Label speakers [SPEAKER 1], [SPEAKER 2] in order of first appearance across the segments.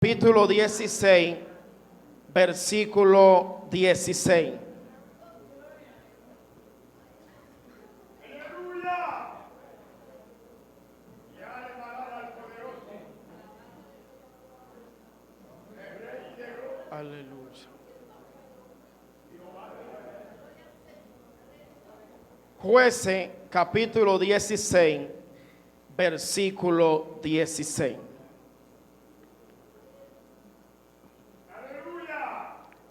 [SPEAKER 1] Capítulo 16, versículo 16. Aleluya. Jueces, capítulo 16, versículo 16.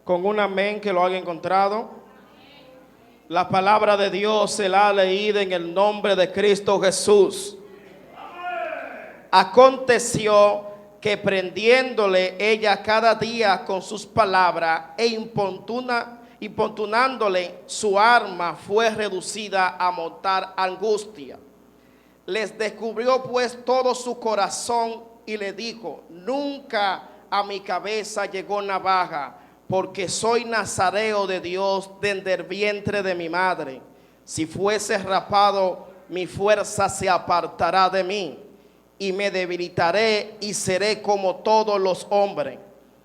[SPEAKER 1] Con un amén que lo haya encontrado. La palabra de Dios se la ha leído en el nombre de Cristo Jesús. Aconteció que prendiéndole ella cada día con sus palabras e importunándole, su arma fue reducida a mortal angustia. Les descubrió pues todo su corazón y le dijo: nunca a mi cabeza llegó navaja, porque soy nazareo de Dios desde el vientre de mi madre. Si fuese rapado, mi fuerza se apartará de mí, y me debilitaré y seré como todos los hombres.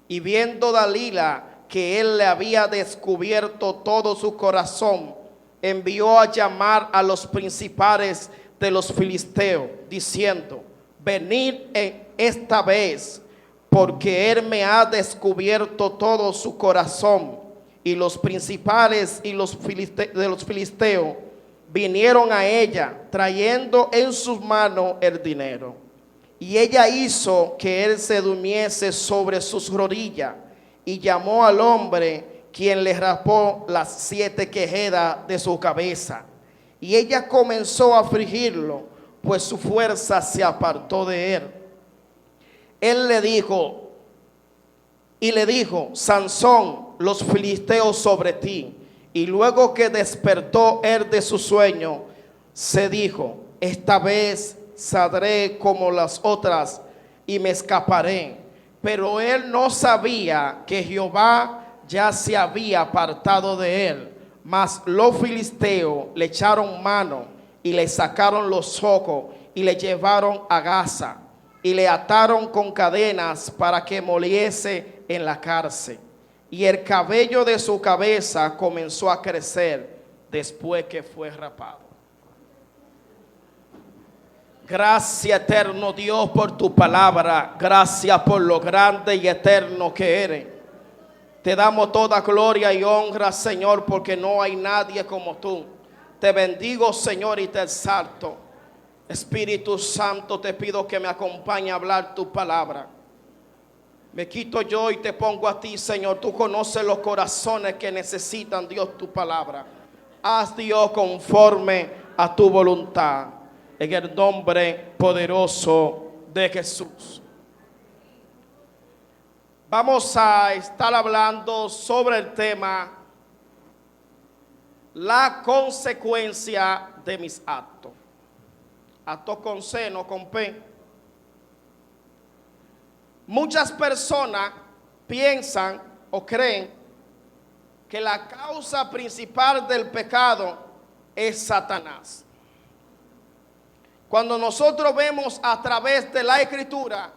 [SPEAKER 1] Y viendo Dalila que él le había descubierto todo su corazón, envió a llamar a los principales de los filisteos, diciendo: venid esta vez, porque él me ha descubierto todo su corazón. Y los principales y los filisteos vinieron a ella, trayendo en sus manos el dinero. Y ella hizo que él se durmiese sobre sus rodillas, y llamó al hombre, quien le rapó las 7 quejedas de su cabeza. Y ella comenzó a afligirlo, pues su fuerza se apartó de él. Él le dijo, Sansón, los filisteos sobre ti. Y luego que despertó él de su sueño, se dijo: esta vez saldré como las otras y me escaparé. Pero él no sabía que Jehová ya se había apartado de él. Mas los filisteos le echaron mano y le sacaron los ojos y le llevaron a Gaza. Y le ataron con cadenas para que moliese en la cárcel. Y el cabello de su cabeza comenzó a crecer después que fue rapado. Gracias, eterno Dios, por tu palabra. Gracias por lo grande y eterno que eres. Te damos toda gloria y honra, Señor, porque no hay nadie como tú. Te bendigo, Señor, y te exalto. Espíritu Santo, te pido que me acompañe a hablar tu palabra. Me quito yo y te pongo a ti, Señor. Tú conoces los corazones que necesitan, Dios, tu palabra. Haz, Dios, conforme a tu voluntad. En el nombre poderoso de Jesús. Vamos a estar hablando sobre el tema: la consecuencia de mis actos. Actos con C, no con P. Muchas personas piensan o creen que la causa principal del pecado es Satanás. Cuando nosotros vemos a través de la Escritura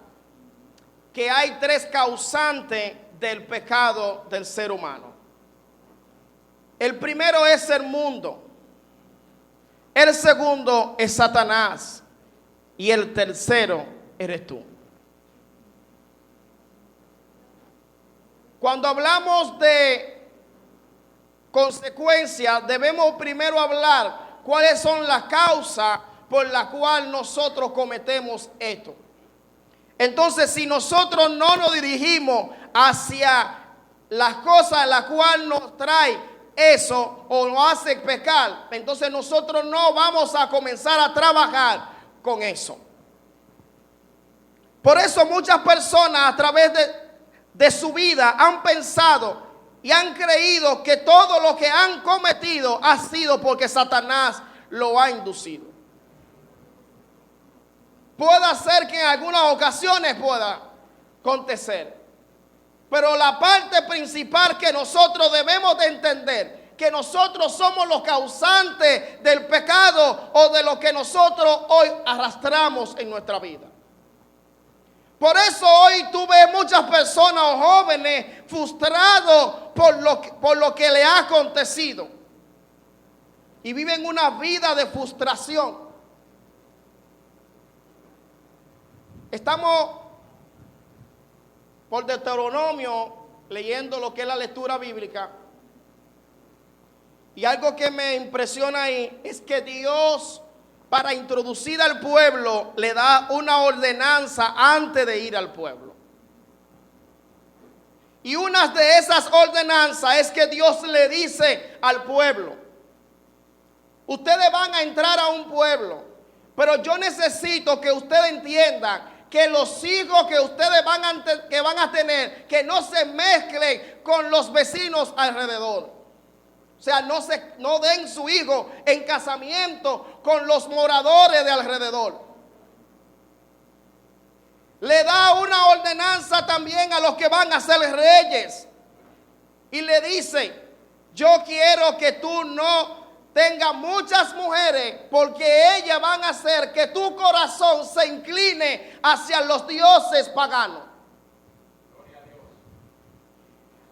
[SPEAKER 1] que hay 3 causantes del pecado del ser humano. El primero es el mundo. El segundo es Satanás. Y el tercero eres tú. Cuando hablamos de consecuencias, debemos primero hablar cuáles son las causas por las cuales nosotros cometemos esto. Entonces, si nosotros no nos dirigimos hacia las cosas a las cuales nos trae eso o nos hace pecar, entonces nosotros no vamos a comenzar a trabajar con eso. Por eso muchas personas a través de su vida han pensado y han creído que todo lo que han cometido ha sido porque Satanás lo ha inducido. Puede ser que en algunas ocasiones pueda acontecer, pero la parte principal que nosotros debemos de entender, que nosotros somos los causantes del pecado o de lo que nosotros hoy arrastramos en nuestra vida. Por eso hoy tú ves muchas personas o jóvenes frustrados por lo que le ha acontecido. Y viven una vida de frustración. Estamos por Deuteronomio leyendo lo que es la lectura bíblica. Y algo que me impresiona ahí es que Dios, para introducir al pueblo, le da una ordenanza antes de ir al pueblo. Y una de esas ordenanzas es que Dios le dice al pueblo: ustedes van a entrar a un pueblo, pero yo necesito que ustedes entiendan que los hijos que ustedes van a tener, que no se mezclen con los vecinos alrededor. O sea, no den su hijo en casamiento con los moradores de alrededor. Le da una ordenanza también a los que van a ser reyes. Y le dice: yo quiero que tú no tengas muchas mujeres, porque ellas van a hacer que tu corazón se incline hacia los dioses paganos.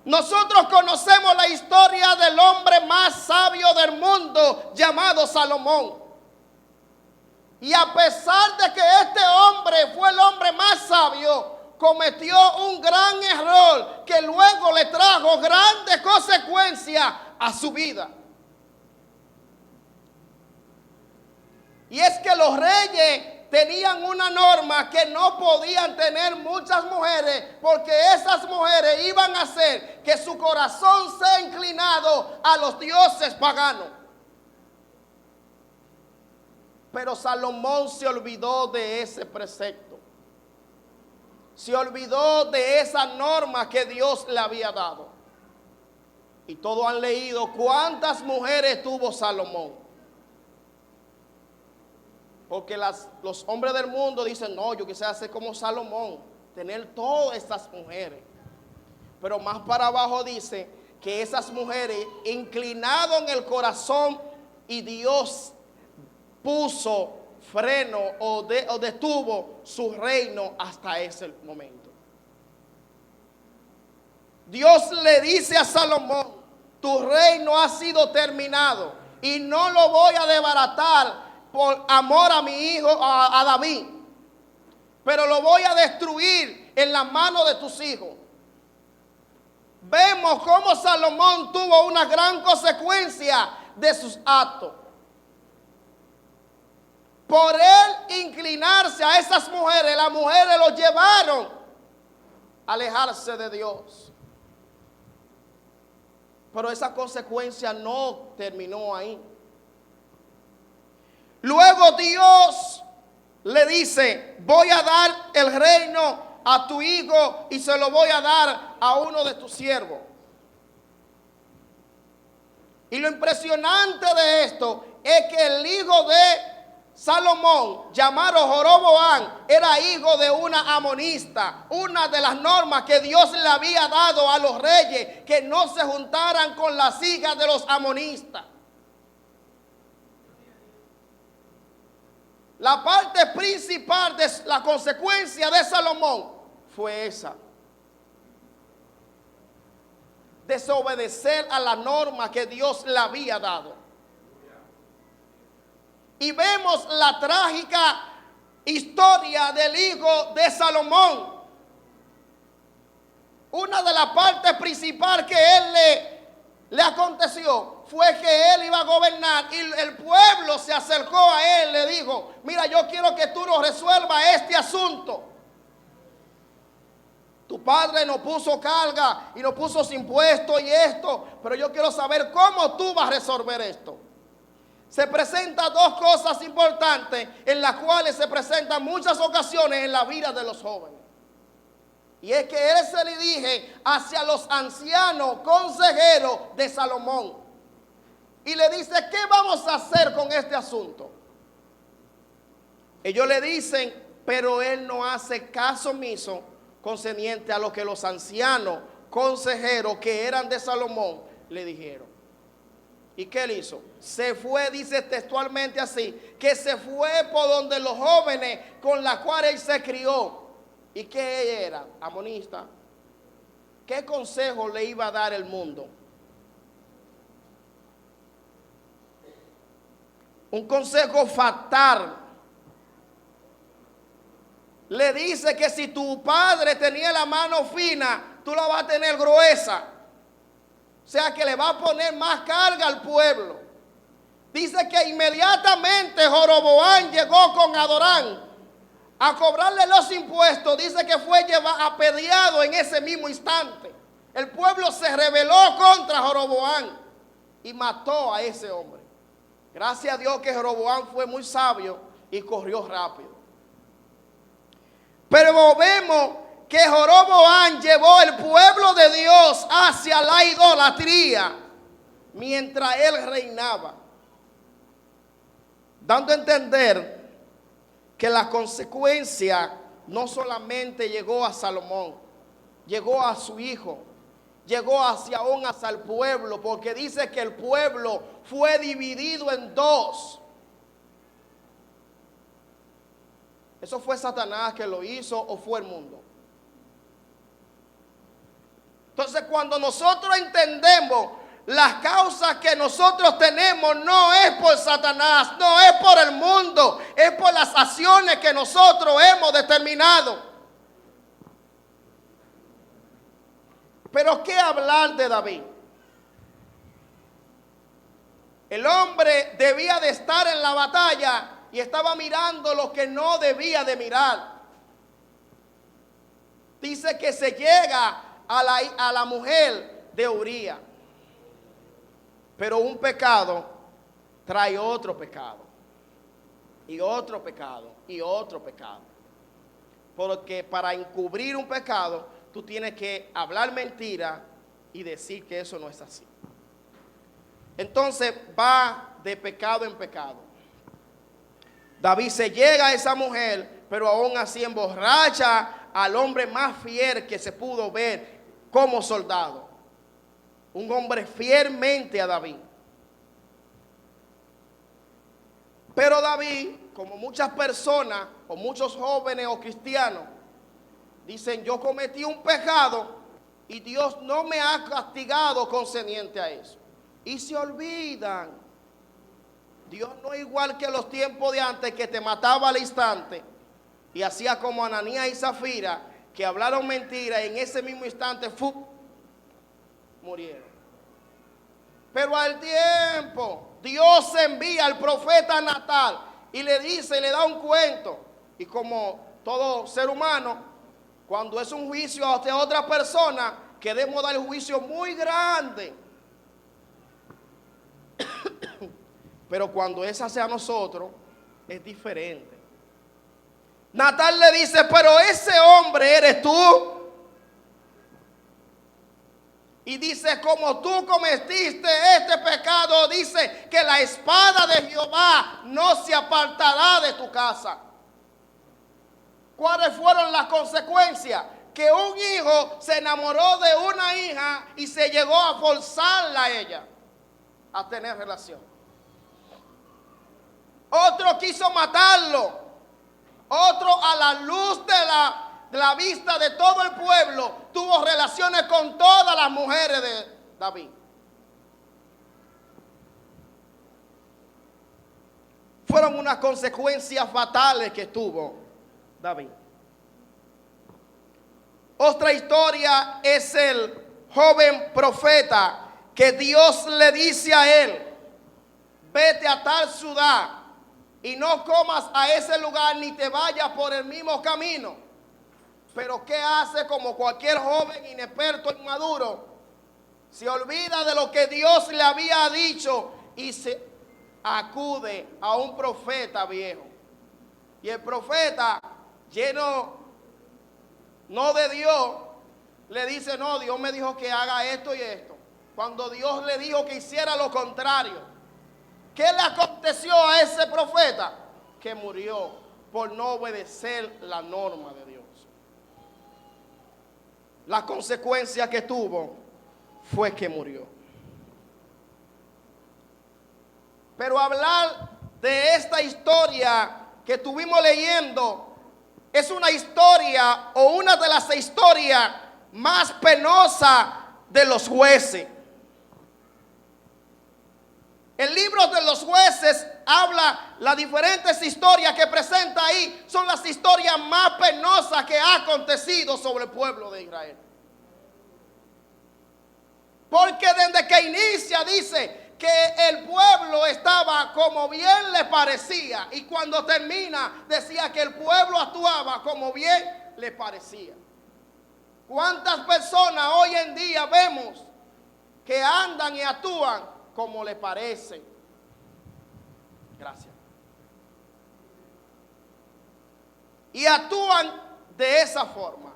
[SPEAKER 1] Nosotros conocemos la historia del hombre más sabio del mundo, llamado Salomón. Y a pesar de que este hombre fue el hombre más sabio, cometió un gran error que luego le trajo grandes consecuencias a su vida. Y es que los reyes tenían una norma que no podían tener muchas mujeres, porque esas mujeres iban a hacer que su corazón sea inclinado a los dioses paganos. Pero Salomón se olvidó de ese precepto. Se olvidó de esa norma que Dios le había dado. Y todos han leído cuántas mujeres tuvo Salomón. Porque los hombres del mundo dicen: no, yo quisiera ser como Salomón, tener todas estas mujeres. Pero más para abajo dice que esas mujeres inclinado en el corazón, y Dios puso freno o detuvo su reino hasta ese momento. Dios le dice a Salomón: tu reino ha sido terminado y no lo voy a desbaratar por amor a mi hijo, a David, pero lo voy a destruir en la mano de tus hijos. Vemos cómo Salomón tuvo una gran consecuencia de sus actos. Por él inclinarse a esas mujeres, las mujeres lo llevaron a alejarse de Dios. Pero esa consecuencia no terminó ahí. Luego Dios le dice: voy a dar el reino a tu hijo y se lo voy a dar a uno de tus siervos. Y lo impresionante de esto es que el hijo de Salomón, llamado Joroboam, era hijo de una amonista. Una de las normas que Dios le había dado a los reyes, que no se juntaran con las hijas de los amonistas. La parte principal de la consecuencia de Salomón fue esa: desobedecer a la norma que Dios le había dado. Y vemos la trágica historia del hijo de Salomón. Una de las partes principales que él le aconteció fue que él iba a gobernar, y el pueblo se acercó a él, le dijo: mira, yo quiero que tú nos resuelvas este asunto. Tu padre nos puso carga y nos puso impuestos y esto, pero yo quiero saber cómo tú vas a resolver esto. Se presentan dos cosas importantes en las cuales se presentan muchas ocasiones en la vida de los jóvenes. Y es que él se dirige hacia los ancianos consejeros de Salomón. Y le dice: ¿qué vamos a hacer con este asunto? Ellos le dicen, pero él no hace caso omiso concerniente a lo que los ancianos consejeros que eran de Salomón le dijeron. ¿Y qué él hizo? Se fue, dice textualmente así, que se fue por donde los jóvenes con los cuales él se crió. ¿Y qué ella era? Amonista. ¿Qué consejo le iba a dar el mundo? Un consejo fatal. Le dice que si tu padre tenía la mano fina, tú la vas a tener gruesa. O sea que le va a poner más carga al pueblo. Dice que inmediatamente Joroboam llegó con Adorán a cobrarle los impuestos. Dice que fue apedreado en ese mismo instante. El pueblo se rebeló contra Joroboam y mató a ese hombre. Gracias a Dios que Joroboam fue muy sabio y corrió rápido. Pero vemos que Joroboam llevó el pueblo de Dios hacia la idolatría mientras él reinaba, dando a entender que la consecuencia no solamente llegó a Salomón, llegó a su hijo, llegó aún hacia el pueblo, porque dice que el pueblo fue dividido en dos. ¿Eso fue Satanás que lo hizo o fue el mundo? Entonces, cuando nosotros entendemos las causas que nosotros tenemos, no es por Satanás, no es por el mundo, es por las acciones que nosotros hemos determinado. Pero ¿qué hablar de David? El hombre debía de estar en la batalla y estaba mirando lo que no debía de mirar. Dice que se llega a la mujer de Uría. Pero un pecado trae otro pecado. Y otro pecado. Y otro pecado. Porque para encubrir un pecado, tú tienes que hablar mentira y decir que eso no es así. Entonces va de pecado en pecado. David se llega a esa mujer, pero aún así emborracha al hombre más fiel que se pudo ver como soldado. Un hombre fielmente a David. Pero David, como muchas personas, o muchos jóvenes o cristianos, dicen: yo cometí un pecado y Dios no me ha castigado concerniente a eso. Y se olvidan. Dios no es igual que los tiempos de antes, que te mataba al instante y hacía como Ananías y Zafira, que hablaron mentiras y en ese mismo instante murieron. Pero al tiempo Dios envía al profeta Natán y le dice, le da un cuento. Y como todo ser humano, cuando es un juicio hacia otra persona, queremos dar un juicio muy grande. Pero cuando es hacia nosotros, es diferente. Natán le dice: pero ese hombre eres tú. Y dice: como tú cometiste este pecado, dice que la espada de Jehová no se apartará de tu casa. ¿Cuáles fueron las consecuencias? Que un hijo se enamoró de una hija y se llegó a forzarla a ella a tener relación. Otro quiso matarlo. Otro, a la luz de la vista de todo el pueblo, tuvo relaciones con todas las mujeres de David. Fueron unas consecuencias fatales que tuvo David. Otra historia es el joven profeta que Dios le dice a él: vete a tal ciudad y no comas a ese lugar ni te vayas por el mismo camino. Pero ¿qué hace? Como cualquier joven inexperto e inmaduro, se olvida de lo que Dios le había dicho y se acude a un profeta viejo. Y el profeta, lleno no de Dios, le dice: no, Dios me dijo que haga esto y esto, cuando Dios le dijo que hiciera lo contrario. ¿Qué le aconteció a ese profeta? Que murió por no obedecer la norma de Dios. La consecuencia que tuvo fue que murió. Pero hablar de esta historia que estuvimos leyendo es una historia o una de las historias más penosas de los jueces. El libro de los jueces habla las diferentes historias que presenta ahí. Son las historias más penosas que ha acontecido sobre el pueblo de Israel. Porque desde que inicia dice que el pueblo estaba como bien le parecía. Y cuando termina decía que el pueblo actuaba como bien le parecía. ¿Cuántas personas hoy en día vemos que andan y actúan como le parece? Gracias. Y actúan de esa forma.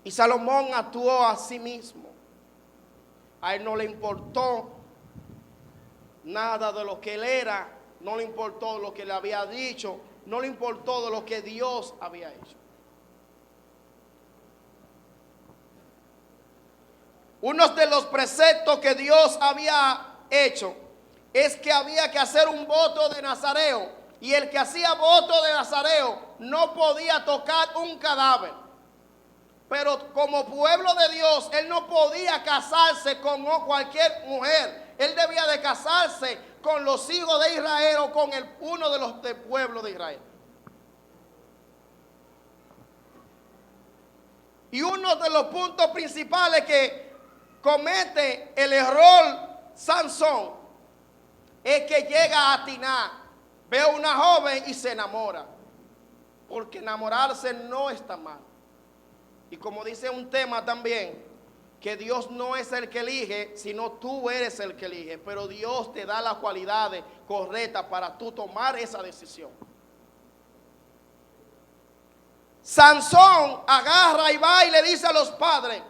[SPEAKER 1] Y Salomón actuó a sí mismo. A él no le importó nada de lo que él era, no le importó lo que le había dicho, no le importó de lo que Dios había hecho. Uno de los preceptos que Dios había hecho es que había que hacer un voto de nazareo, y el que hacía voto de nazareo no podía tocar un cadáver. Pero como pueblo de Dios, él no podía casarse con cualquier mujer. Él debía de casarse con los hijos de Israel o con uno de los del pueblo de Israel. Y uno de los puntos principales que comete el error Sansón es que llega a Tiná, ve a una joven y se enamora. Porque enamorarse no está mal. Y como dice un tema también, que Dios no es el que elige, sino tú eres el que elige. Pero Dios te da las cualidades correctas para tú tomar esa decisión. Sansón agarra y va y le dice a los padres: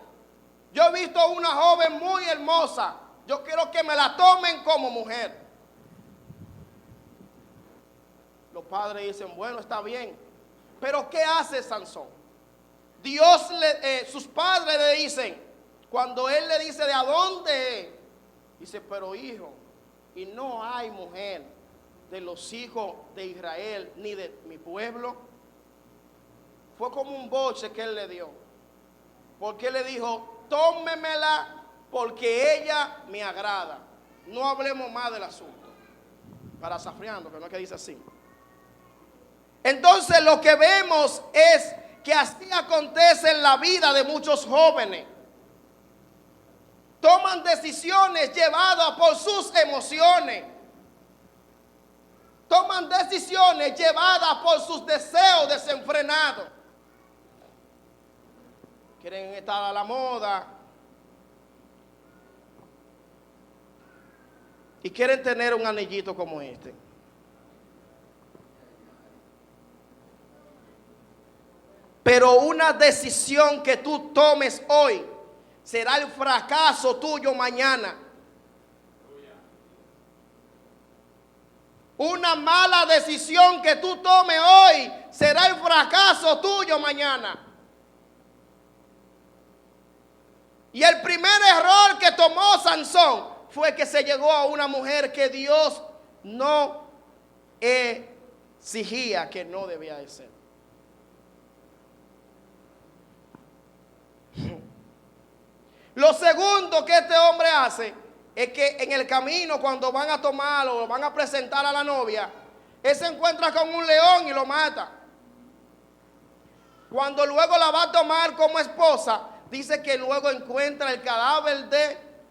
[SPEAKER 1] yo he visto una joven muy hermosa, yo quiero que me la tomen como mujer. Los padres dicen: bueno, está bien. Pero ¿qué hace Sansón? Sus padres le dicen, cuando él le dice de a dónde es, dice: pero hijo, y no hay mujer de los hijos de Israel ni de mi pueblo. Fue como un boche que él le dio, porque él le dijo: tómemela porque ella me agrada, no hablemos más del asunto. Parafraseando, que no es que dice así. Entonces lo que vemos es que así acontece en la vida de muchos jóvenes. Toman decisiones llevadas por sus emociones. Toman decisiones llevadas por sus deseos desenfrenados. Quieren estar a la moda. Y quieren tener un anillito como este. Pero una decisión que tú tomes hoy será el fracaso tuyo mañana. Una mala decisión que tú tomes hoy será el fracaso tuyo mañana. Y el primer error que tomó Sansón fue que se llegó a una mujer que Dios no exigía, que no debía de ser. Lo segundo que este hombre hace es que en el camino, cuando van a tomar o van a presentar a la novia, él se encuentra con un león y lo mata. Cuando luego la va a tomar como esposa, dice que luego encuentra el cadáver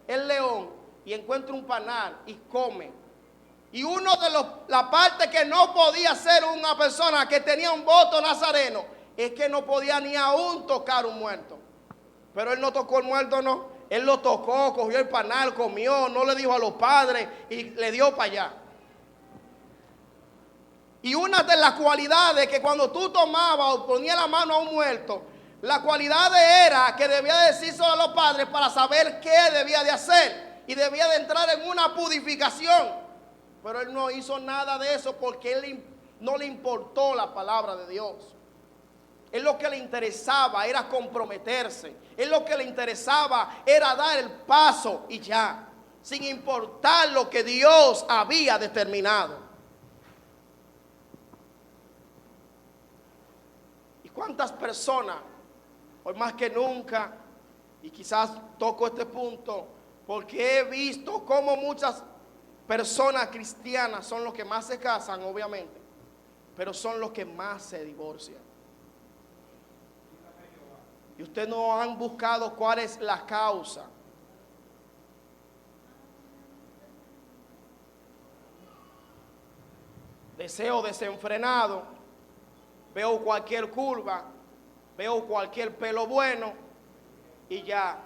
[SPEAKER 1] del león y encuentra un panal y come. Y uno de la parte que no podía hacer una persona que tenía un voto nazareno es que no podía ni aún tocar un muerto. Pero él no tocó el muerto, no. Él lo tocó, cogió el panal, comió, no le dijo a los padres y le dio para allá. Y una de las cualidades que cuando tú tomabas o ponías la mano a un muerto, la cualidad era que debía decírselo a los padres para saber qué debía de hacer. Y debía de entrar en una purificación. Pero él no hizo nada de eso porque él no le importó la palabra de Dios. Él lo que le interesaba era comprometerse. Él lo que le interesaba era dar el paso y ya, sin importar lo que Dios había determinado. ¿Cuántas personas, hoy más que nunca, y quizás toco este punto, porque he visto cómo muchas personas cristianas son los que más se casan, obviamente, pero son los que más se divorcian? Y ustedes no han buscado cuál es la causa. Deseo desenfrenado, veo cualquier curva, veo cualquier pelo bueno y ya.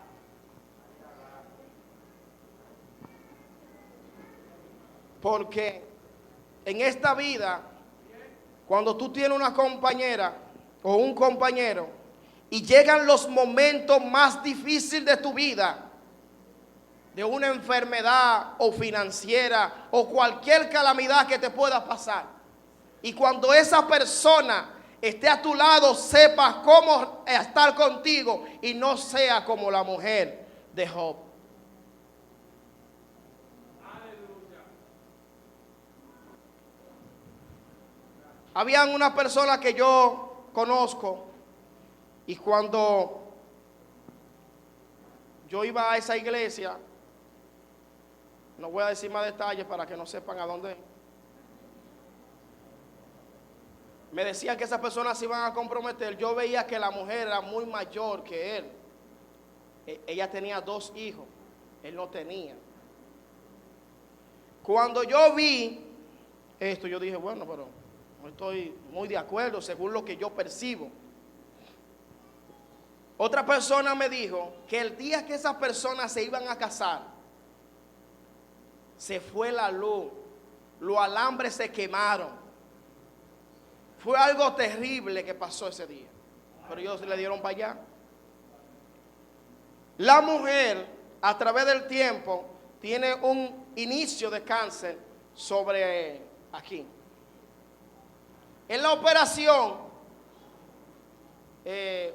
[SPEAKER 1] Porque en esta vida, cuando tú tienes una compañera o un compañero y llegan los momentos más difíciles de tu vida, de una enfermedad o financiera o cualquier calamidad que te pueda pasar, y cuando esa persona esté a tu lado, sepas cómo estar contigo y no sea como la mujer de Job. Habían una persona que yo conozco, y cuando yo iba a esa iglesia, no voy a decir más detalles para que no sepan a dónde, me decían que esas personas se iban a comprometer. Yo veía que la mujer era muy mayor que él. Ella tenía 2 hijos, él no tenía. Cuando yo vi esto, yo dije, bueno, pero no estoy muy de acuerdo según lo que yo percibo. Otra persona me dijo que el día que esas personas se iban a casar, se fue la luz, los alambres se quemaron. Fue algo terrible que pasó ese día, pero ellos le dieron para allá. La mujer, a través del tiempo, tiene un inicio de cáncer sobre aquí. En la operación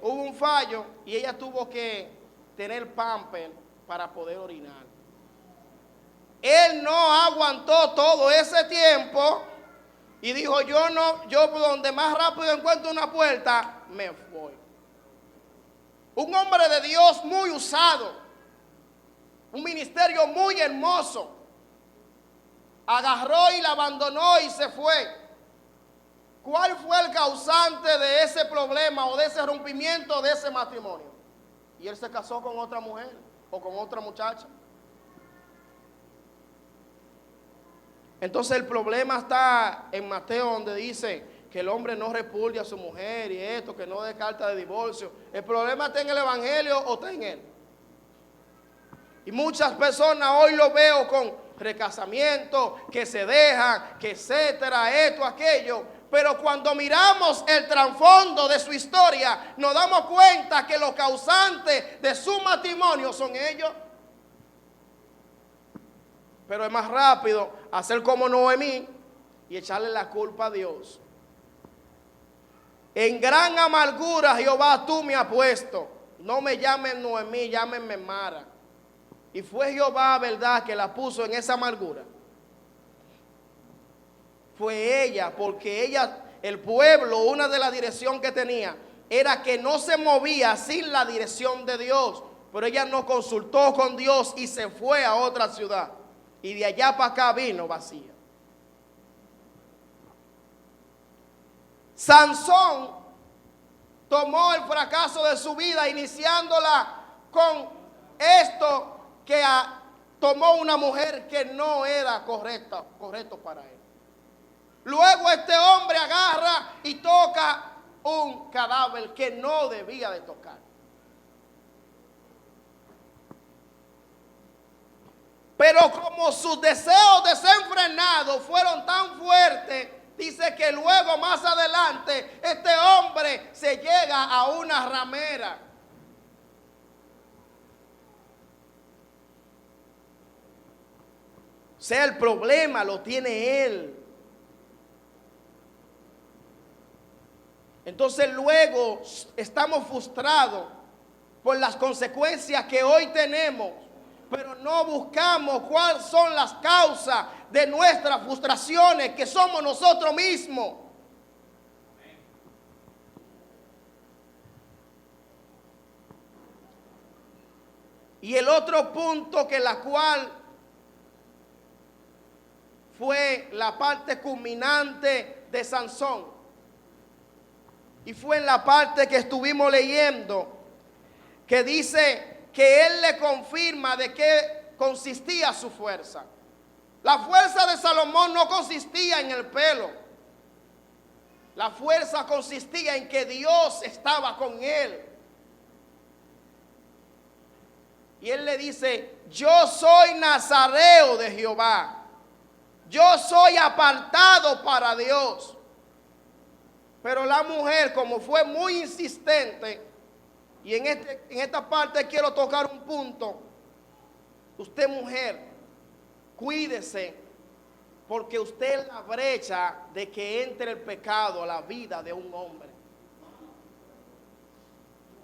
[SPEAKER 1] hubo un fallo y ella tuvo que tener pamper para poder orinar. Él no aguantó todo ese tiempo y dijo, yo donde más rápido encuentro una puerta, me voy. Un hombre de Dios muy usado, un ministerio muy hermoso, agarró y la abandonó y se fue. ¿Cuál fue el causante de ese problema o de ese rompimiento de ese matrimonio? Y él se casó con otra mujer o con otra muchacha. Entonces el problema está en Mateo, donde dice que el hombre no repudia a su mujer y esto, que no dé carta de divorcio. El problema está en el evangelio o está en él. Y muchas personas hoy lo veo con recasamiento, que se dejan, que etcétera, esto, aquello. Pero cuando miramos el trasfondo de su historia, nos damos cuenta que los causantes de su matrimonio son ellos. Pero es más rápido hacer como Noemí y echarle la culpa a Dios. En gran amargura Jehová tú me has puesto. No me llamen Noemí, llámenme Mara. Y fue Jehová, verdad, que la puso en esa amargura. Fue ella, porque ella, el pueblo, una de las direcciones que tenía era que no se movía sin la dirección de Dios. Pero ella no consultó con Dios y se fue a otra ciudad. Y de allá para acá vino vacía. Sansón tomó el fracaso de su vida iniciándola con esto que tomó una mujer que no era correcto para él. Luego este hombre agarra y toca un cadáver que no debía de tocar. Pero como sus deseos desenfrenados fueron tan fuertes, dice que luego más adelante este hombre se llega a una ramera. O sea, el problema lo tiene él. Entonces luego estamos frustrados por las consecuencias que hoy tenemos, pero no buscamos cuáles son las causas de nuestras frustraciones, que somos nosotros mismos. Y el otro punto que la cual fue la parte culminante de Sansón, y fue en la parte que estuvimos leyendo, que dice que él le confirma de qué consistía su fuerza. La fuerza de Salomón no consistía en el pelo. La fuerza consistía en que Dios estaba con él. Y él le dice: yo soy nazareo de Jehová. Yo soy apartado para Dios. Pero la mujer, como fue muy insistente, y en esta parte quiero tocar un punto. Usted, mujer, cuídese, porque usted es la brecha de que entre el pecado a la vida de un hombre.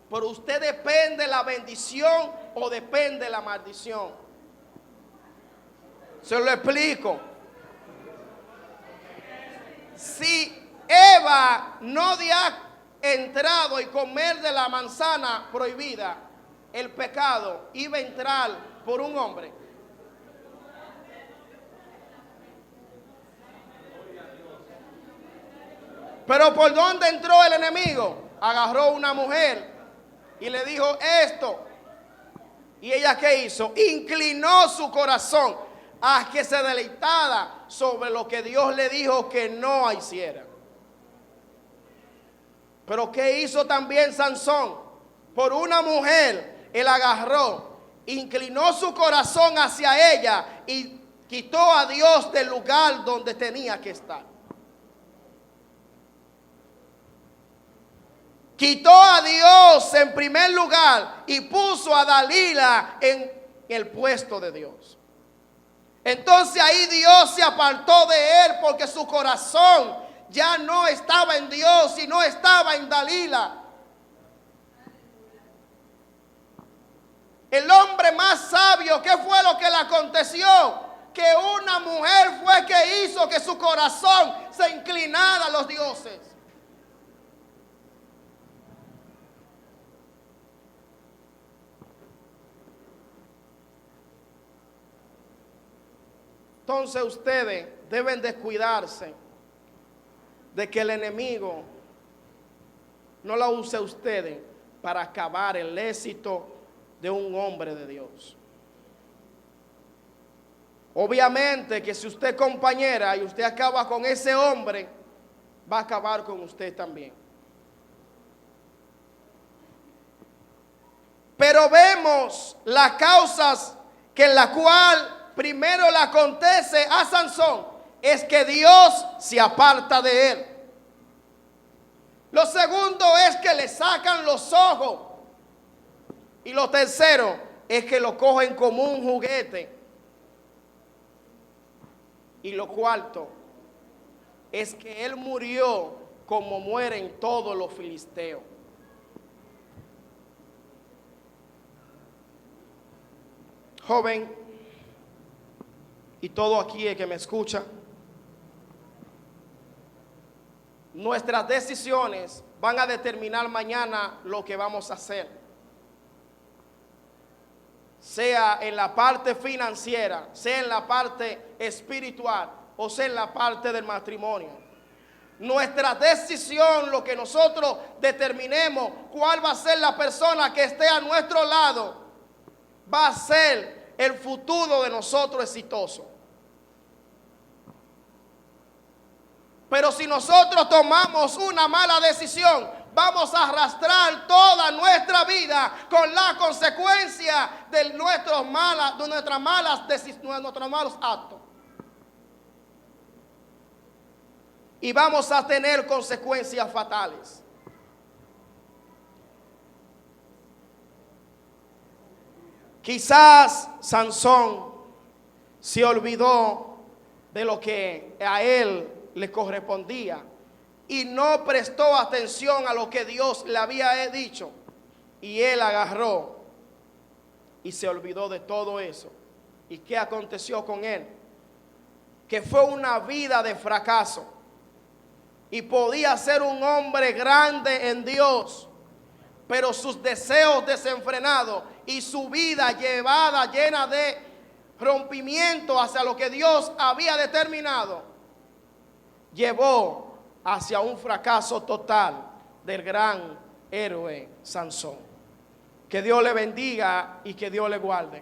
[SPEAKER 1] Por usted depende la bendición o depende la maldición. Se lo explico. Si Eva no había entrado y comer de la manzana prohibida, el pecado iba a entrar por un hombre. Pero ¿por dónde entró el enemigo? Agarró una mujer y le dijo esto. ¿Y ella qué hizo? Inclinó su corazón a que se deleitara sobre lo que Dios le dijo que no hiciera. Pero ¿qué hizo también Sansón? Por una mujer, él agarró, inclinó su corazón hacia ella y quitó a Dios del lugar donde tenía que estar. Quitó a Dios en primer lugar y puso a Dalila en el puesto de Dios. Entonces ahí Dios se apartó de él, porque su corazón ya no estaba en Dios, sino estaba en Dalila. El hombre más sabio, ¿qué fue lo que le aconteció? Que una mujer fue que hizo que su corazón se inclinara a los dioses. Entonces ustedes deben de cuidarse de que el enemigo no la use a ustedes para acabar el éxito de un hombre de Dios. Obviamente que si usted es compañera y usted acaba con ese hombre, va a acabar con usted también. Pero vemos las causas que en la cual primero le acontece a Sansón es que Dios se aparta de él. Lo segundo es que le sacan los ojos. Y lo tercero es que lo cogen como un juguete. Y lo cuarto es que él murió como mueren todos los filisteos. Joven, y todo aquí el que me escucha, nuestras decisiones van a determinar mañana lo que vamos a hacer. Sea en la parte financiera, sea en la parte espiritual o sea en la parte del matrimonio. Nuestra decisión, lo que nosotros determinemos, cuál va a ser la persona que esté a nuestro lado, va a ser el futuro de nosotros exitoso. Pero si nosotros tomamos una mala decisión, vamos a arrastrar toda nuestra vida con la consecuencia de nuestros malos actos. Y vamos a tener consecuencias fatales. Quizás Sansón se olvidó de lo que a él le correspondía y no prestó atención a lo que Dios le había dicho, y él agarró y se olvidó de todo eso. ¿Y qué aconteció con él? Que fue una vida de fracaso, y podía ser un hombre grande en Dios, pero sus deseos desenfrenados y su vida llena de rompimiento hacia lo que Dios había determinado, llevó hacia un fracaso total del gran héroe Sansón. Que Dios le bendiga y que Dios le guarde.